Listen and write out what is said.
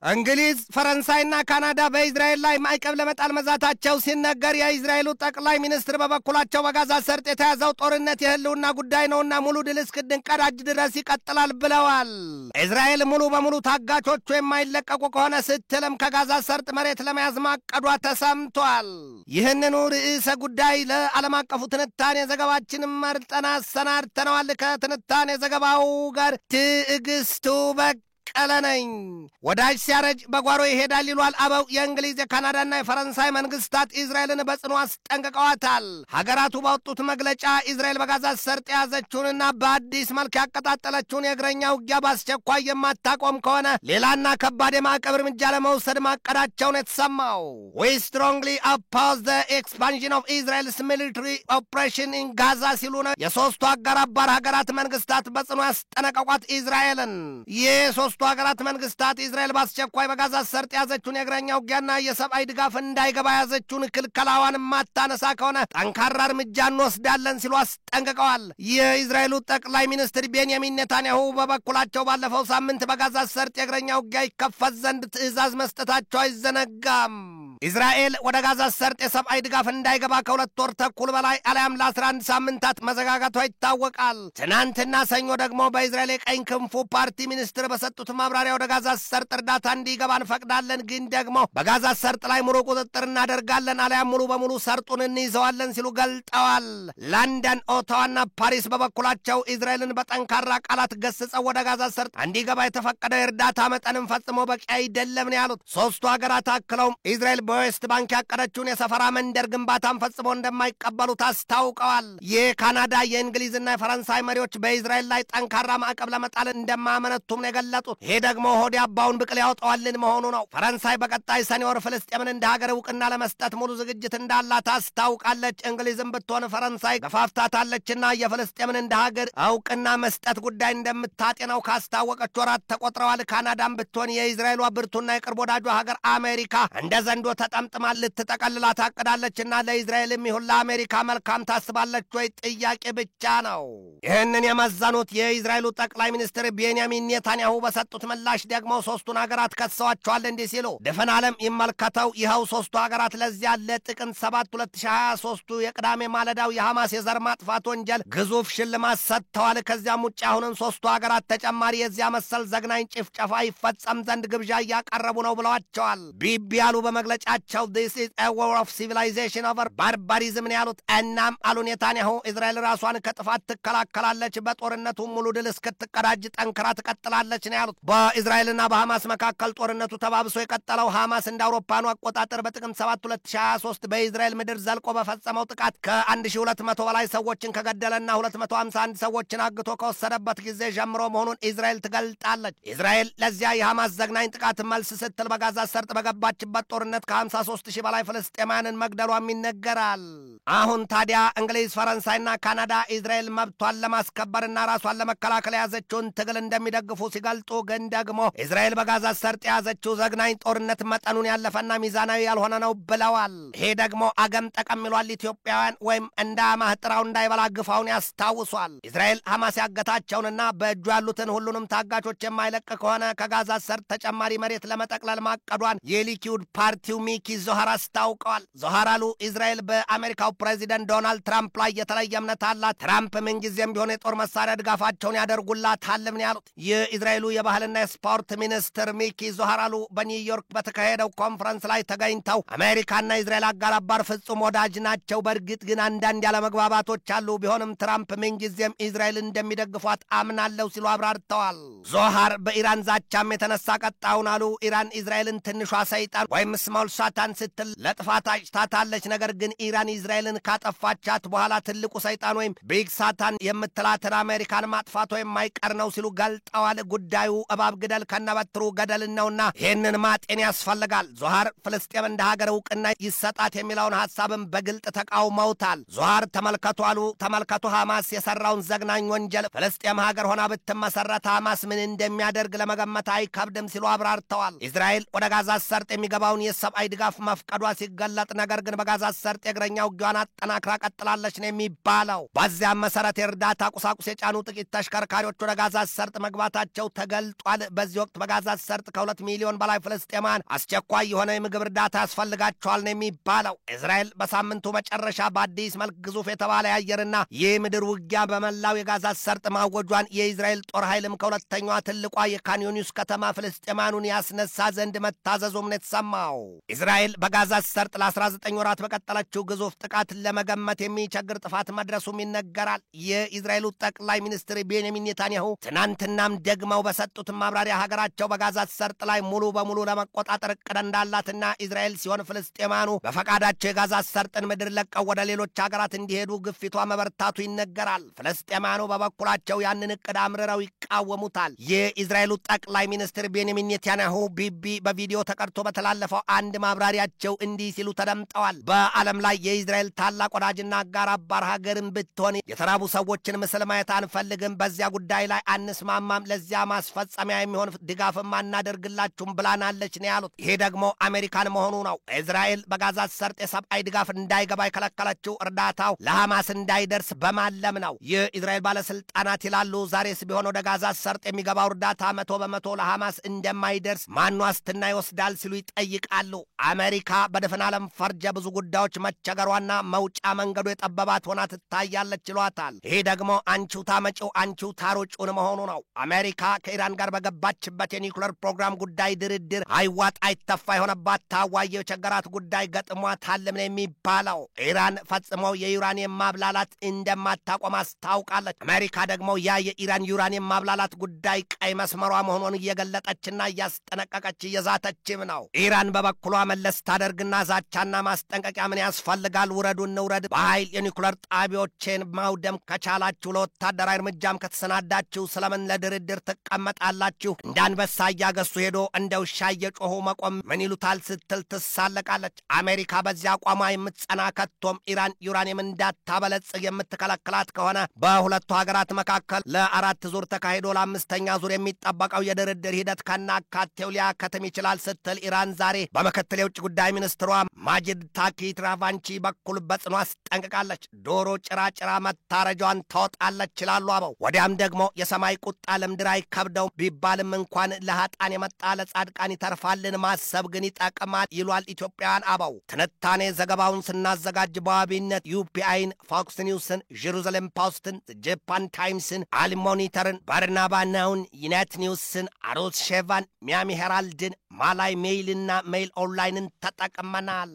እንግሊዝ ፈረንሳይና ካናዳ በእስራኤል ላይ ማዕቀብ ለመጣል መዛታቸው ሲነገር የእስራኤሉ ጠቅላይ ሚኒስትር በበኩላቸው በጋዛ ሰርጥ የተያዘው ጦርነት የህልውና ጉዳይ ነውና ሙሉ ድል እስክንቀዳጅ ድረስ ይቀጥላል ብለዋል። እስራኤል ሙሉ በሙሉ ታጋቾቹ የማይለቀቁ ከሆነ ስትልም ከጋዛ ሰርጥ መሬት ለመያዝ ማቀዷ ተሰምቷል። ይህንኑ ርዕሰ ጉዳይ ለዓለም አቀፉ ትንታኔ ዘገባችን መርጠን አሰናድተነዋል። ከትንታኔ ዘገባው ጋር ትዕግስቱ ቀለነኝ። ወዳጅ ሲያረጅ በጓሮ ይሄዳል ይሏል አበው። የእንግሊዝ የካናዳና የፈረንሳይ መንግስታት እስራኤልን በጽኑ አስጠንቅቀዋታል። ሀገራቱ ባወጡት መግለጫ እስራኤል በጋዛ ሰርጥ የያዘችውንና በአዲስ መልክ ያቀጣጠለችውን የእግረኛ ውጊያ በአስቸኳይ የማታቆም ከሆነ ሌላና ከባድ የማዕቀብ እርምጃ ለመውሰድ ማቀዳቸውን የተሰማው። We strongly oppose the expansion of Israel's military operation in Gaza ሲሉ ነው የሶስቱ አጋር ሀገራት መንግስታት በጽኑ ያስጠነቀቋት እስራኤልን። የሶስቱ ሀገራት መንግስታት እስራኤል በአስቸኳይ በጋዛ ሰርጥ ያዘችውን የእግረኛ ውጊያና የሰብአዊ ድጋፍ እንዳይገባ ያዘችውን ክልከላዋን ማታነሳ ከሆነ ጠንካራ እርምጃ እንወስዳለን ሲሉ አስጠንቅቀዋል። የእስራኤሉ ጠቅላይ ሚኒስትር ቤንያሚን ኔታንያሁ በበኩላቸው ባለፈው ሳምንት በጋዛ ሰርጥ የእግረኛ ውጊያ ይከፈት ዘንድ ትዕዛዝ መስጠታቸው አይዘነጋም። እስራኤል ወደ ጋዛ ሰርጥ የሰብአዊ ድጋፍ እንዳይገባ ከሁለት ወር ተኩል በላይ አሊያም ለ11 ሳምንታት መዘጋጋቷ ይታወቃል። ትናንትና ሰኞ ደግሞ በእስራኤል የቀኝ ክንፉ ፓርቲ ሚኒስትር በሰጡት ማብራሪያ ወደ ጋዛ ሰርጥ እርዳታ እንዲገባ እንፈቅዳለን፣ ግን ደግሞ በጋዛ ሰርጥ ላይ ሙሉ ቁጥጥር እናደርጋለን አሊያም ሙሉ በሙሉ ሰርጡን እንይዘዋለን ሲሉ ገልጠዋል። ለንደን፣ ኦታዋና ፓሪስ በበኩላቸው እስራኤልን በጠንካራ ቃላት ገስጸው ወደ ጋዛ ሰርጥ እንዲገባ የተፈቀደው የእርዳታ መጠንም ፈጽሞ በቂ አይደለም ነው ያሉት። ሶስቱ ሀገራት አክለውም እስራኤል በዌስት ባንክ ያቀደችውን የሰፈራ መንደር ግንባታን ፈጽሞ እንደማይቀበሉት አስታውቀዋል። የካናዳ የእንግሊዝና የፈረንሳይ መሪዎች በእስራኤል ላይ ጠንካራ ማዕቀብ ለመጣል እንደማያመነቱም ነው የገለጡት። ይሄ ደግሞ ሆዲ አባውን ብቅል ያወጣዋልን መሆኑ ነው። ፈረንሳይ በቀጣይ ሰኔ ወር ፍልስጤምን እንደ ሀገር እውቅና ለመስጠት ሙሉ ዝግጅት እንዳላት አስታውቃለች። እንግሊዝም ብትሆን ፈረንሳይ ገፋፍታታለችና የፍልስጤምን እንደ ሀገር እውቅና መስጠት ጉዳይ እንደምታጤነው ካስታወቀች ወራት ተቆጥረዋል። ካናዳም ብትሆን የእስራኤሏ ብርቱና የቅርብ ወዳጇ ሀገር አሜሪካ እንደ ዘንዶ ተጠምጥማ ልትጠቀልላ ታቅዳለችና ለእስራኤልም ይሁን ለአሜሪካ መልካም ታስባለች ወይ ጥያቄ ብቻ ነው። ይህንን የመዘኑት የእስራኤሉ ጠቅላይ ሚኒስትር ቤንያሚን ኔታንያሁ በሰጡት ምላሽ ደግሞ ሶስቱን ሀገራት ከሰዋቸዋል እንዲህ ሲሉ ድፍን ዓለም ይመልከተው። ይኸው ሶስቱ ሀገራት ለዚያ ለጥቅምት 7 2023 የቅዳሜ ማለዳው የሐማስ የዘር ማጥፋት ወንጀል ግዙፍ ሽልማት ሰጥተዋል። ከዚያም ውጭ አሁንም ሶስቱ ሀገራት ተጨማሪ የዚያ መሰል ዘግናኝ ጭፍጨፋ ይፈጸም ዘንድ ግብዣ እያቀረቡ ነው ብለዋቸዋል። ቢቢ ያሉ በመግለጫቸው this is a war of civilization over barbarism ነው ያሉት። እናም አሉ ኔታንያሁ እስራኤል ራሷን ከጥፋት ትከላከላለች፣ በጦርነቱ ሙሉ ድል እስክትቀዳጅ ጠንክራ ትቀጥላለች ነው ያሉት። በእስራኤልና በሐማስ መካከል ጦርነቱ ተባብሶ የቀጠለው ሐማስ እንደ አውሮፓኑ አቆጣጠር በጥቅምት 7 2023 በእስራኤል ምድር ዘልቆ በፈጸመው ጥቃት ከ1200 በላይ ሰዎችን ከገደለና 251 ሰዎችን አግቶ ከወሰደበት ጊዜ ጀምሮ መሆኑን እስራኤል ትገልጣለች። እስራኤል ለዚያ የሐማስ ዘግናኝ ጥቃት መልስ ስትል በጋዛ ሰርጥ በገባችበት ጦርነት ከ53,000 በላይ ፍልስጤማውያንን መግደሏም ይነገራል። አሁን ታዲያ እንግሊዝ፣ ፈረንሳይና ካናዳ እስራኤል መብቷን ለማስከበርና ራሷን ለመከላከል የያዘችውን ትግል እንደሚደግፉ ሲገልጡ፣ ግን ደግሞ እስራኤል በጋዛ ሰርጥ የያዘችው ዘግናኝ ጦርነት መጠኑን ያለፈና ሚዛናዊ ያልሆነ ነው ብለዋል። ይሄ ደግሞ አገም ጠቀም ይሏል ኢትዮጵያውያን ወይም እንደ ማህጥራው እንዳይበላ ግፋውን ያስታውሷል። እስራኤል ሐማስ ያገታቸውንና በእጁ ያሉትን ሁሉንም ታጋቾች የማይለቅ ከሆነ ከጋዛ ሰርጥ ተጨማሪ መሬት ለመጠቅለል ማቀዷን የሊኪውድ ፓርቲው ሚኪ ዞሃር አስታውቀዋል። ዞሃር አሉ እስራኤል በአሜሪካው ፕሬዚደንት ዶናልድ ትራምፕ ላይ የተለየ እምነት አላት፣ ትራምፕ ምንጊዜም ቢሆን የጦር መሳሪያ ድጋፋቸውን ያደርጉላታልም ነው ያሉት። የእስራኤሉ የባህልና የስፖርት ሚኒስትር ሚኪ ዞሃር አሉ በኒውዮርክ በተካሄደው ኮንፈረንስ ላይ ተገኝተው አሜሪካና እስራኤል አጋር ፍጹም ወዳጅ ናቸው፣ በእርግጥ ግን አንዳንድ ያለመግባባቶች አሉ፣ ቢሆንም ትራምፕ ምንጊዜም እስራኤል እንደሚደግፏት አምናለሁ ሲሉ አብራርተዋል። ዞሃር በኢራን ዛቻም የተነሳ ቀጣውን አሉ ኢራን እስራኤልን ትንሿ ሰይጣን ወይም ስሞል ሳታን ስትል ለጥፋት አጭታታለች። ነገር ግን ኢራን እስራኤልን ካጠፋቻት በኋላ ትልቁ ሰይጣን ወይም ቢግ ሳታን የምትላትን አሜሪካን ማጥፋቷ የማይቀር ነው ሲሉ ገልጠዋል። ጉዳዩ እባብ ግደል ከነበትሩ ገደል ነውና ይህንን ማጤን ያስፈልጋል። ዞሃር ፍልስጤም እንደ ሀገር እውቅና ይሰጣት የሚለውን ሐሳብም በግልጥ ተቃውመውታል። ዞሃር ተመልከቱ አሉ ተመልከቱ ሐማስ የሰራውን ዘግናኝ ወንጀል፣ ፍልስጤም ሀገር ሆና ብትመሰረት ሐማስ ምን እንደሚያደርግ ለመገመት አይከብድም ሲሉ አብራርተዋል። እስራኤል ወደ ጋዛ ሰርጥ የሚገባውን የሰብአዊ የሰብአዊ ድጋፍ መፍቀዷ ሲገለጥ፣ ነገር ግን በጋዛ ሰርጥ የእግረኛ ውጊያዋን አጠናክራ ቀጥላለች ነው የሚባለው። በዚያም መሰረት የእርዳታ ቁሳቁስ የጫኑ ጥቂት ተሽከርካሪዎች ወደ ጋዛ ሰርጥ መግባታቸው ተገልጧል። በዚህ ወቅት በጋዛ ሰርጥ ከ2 ሚሊዮን በላይ ፍልስጤማውያን አስቸኳይ የሆነ የምግብ እርዳታ ያስፈልጋቸዋል ነው የሚባለው። እስራኤል በሳምንቱ መጨረሻ በአዲስ መልክ ግዙፍ የተባለ የአየርና የምድር ውጊያ በመላው የጋዛ ሰርጥ ማወጇን የእስራኤል ጦር ኃይልም ከሁለተኛዋ ትልቋ የካን ዩኒስ ከተማ ፍልስጤማኑን ያስነሳ ዘንድ መታዘዙም ነው የተሰማው። እስራኤል በጋዛ ሰርጥ ለ19 ወራት በቀጠለችው ግዙፍ ጥቃት ለመገመት የሚቸግር ጥፋት መድረሱም ይነገራል። የእስራኤሉ ጠቅላይ ሚኒስትር ቤንያሚን ኔታንያሁ ትናንትናም ደግመው በሰጡት ማብራሪያ ሀገራቸው በጋዛ ሰርጥ ላይ ሙሉ በሙሉ ለመቆጣጠር እቅድ እንዳላትና እስራኤል ሲሆን ፍልስጤማኑ በፈቃዳቸው የጋዛ ሰርጥን ምድር ለቀው ወደ ሌሎች ሀገራት እንዲሄዱ ግፊቷ መበርታቱ ይነገራል። ፍልስጤማኑ በበኩላቸው ያንን እቅድ አምርረው ይቃወሙታል። የእስራኤሉ ጠቅላይ ሚኒስትር ቤንያሚን ኔታንያሁ ቢቢ በቪዲዮ ተቀርቶ በተላለፈው አንድ ማብራሪያቸው እንዲህ ሲሉ ተደምጠዋል። በዓለም ላይ የእስራኤል ታላቅ ወዳጅና አጋር አባር ሀገርን ብትሆን የተራቡ ሰዎችን ምስል ማየት አንፈልግም። በዚያ ጉዳይ ላይ አንስማማም። ለዚያ ማስፈጸሚያ የሚሆን ድጋፍም አናደርግላችሁም ብላናለች ነው ያሉት። ይሄ ደግሞ አሜሪካን መሆኑ ነው። እስራኤል በጋዛ ሰርጥ የሰብአዊ ድጋፍ እንዳይገባ የከለከለችው እርዳታው ለሐማስ እንዳይደርስ በማለም ነው። የእስራኤል ባለስልጣናት ይላሉ ዛሬስ ቢሆን ወደ ጋዛ ሰርጥ የሚገባው እርዳታ 100% ለሐማስ እንደማይደርስ ማን ዋስትና ይወስዳል ሲሉ ይጠይቃሉ። አሜሪካ በድፍን ዓለም ፈርጀ ብዙ ጉዳዮች መቸገሯና መውጫ መንገዱ የጠበባት ሆና ትታያለች ይሏታል። ይሄ ደግሞ አንቺው ታመጪው አንቺው ታሮጩን መሆኑ ነው። አሜሪካ ከኢራን ጋር በገባችበት የኒውክሌር ፕሮግራም ጉዳይ ድርድር አይዋጥ አይተፋ የሆነባት ታዋየ የቸገራት ጉዳይ ገጥሟታልም ነው የሚባለው። ኢራን ፈጽሞ የዩራኒየም ማብላላት እንደማታቆም አስታውቃለች። አሜሪካ ደግሞ ያ የኢራን ዩራኒየም ማብላላት ጉዳይ ቀይ መስመሯ መሆኑን እየገለጠችና እያስጠነቀቀች እየዛተችም ነው። ኢራን በበኩሏ መለስ ታደርግና ዛቻና ማስጠንቀቂያ ምን ያስፈልጋል? ውረዱ እንውረድ፣ በኃይል የኒውክሌር ጣቢያዎችን ማውደም ከቻላችሁ ለወታደራዊ እርምጃም ከተሰናዳችሁ ስለምን ለድርድር ትቀመጣላችሁ? እንዳንበሳ እያገሱ ሄዶ እንደ ውሻ እየጮሁ መቆም ምን ይሉታል ስትል ትሳለቃለች። አሜሪካ በዚያ አቋሟ የምትጸና ከቶም ኢራን ዩራኒየም እንዳታበለጽግ የምትከለክላት ከሆነ በሁለቱ ሀገራት መካከል ለ4 ዙር ተካሂዶ ለ5ኛ ዙር የሚጠበቀው የድርድር ሂደት ከናካቴው ሊያከትም ይችላል ስትል ኢራን ዛሬ በምክትል የውጭ ጉዳይ ሚኒስትሯ ማጂድ ታኪት ራቫንቺ በኩል በጽኑ አስጠንቅቃለች። ዶሮ ጭራጭራ መታረጃዋን ታወጣለች ይላሉ አበው። ወዲያም ደግሞ የሰማይ ቁጣ ለምድር አይከብደው ቢባልም እንኳን ለሃጣን የመጣ ለጻድቃን ይተርፋልን ማሰብ ግን ይጠቅማል ይሏል ኢትዮጵያውያን አበው። ትንታኔ ዘገባውን ስናዘጋጅ በዋቢነት ዩፒአይን፣ ፎክስ ኒውስን፣ ጀሩሳሌም ፖስትን፣ ጃፓን ታይምስን፣ አልሞኒተርን፣ ባርናባናውን፣ ዩናይትድ ኒውስን፣ አሮስ ሼቫን፣ ሚያሚ ሄራልድን፣ ማላይ ሜይልና ሜይል ኦንላይንን ተጠቅመናል።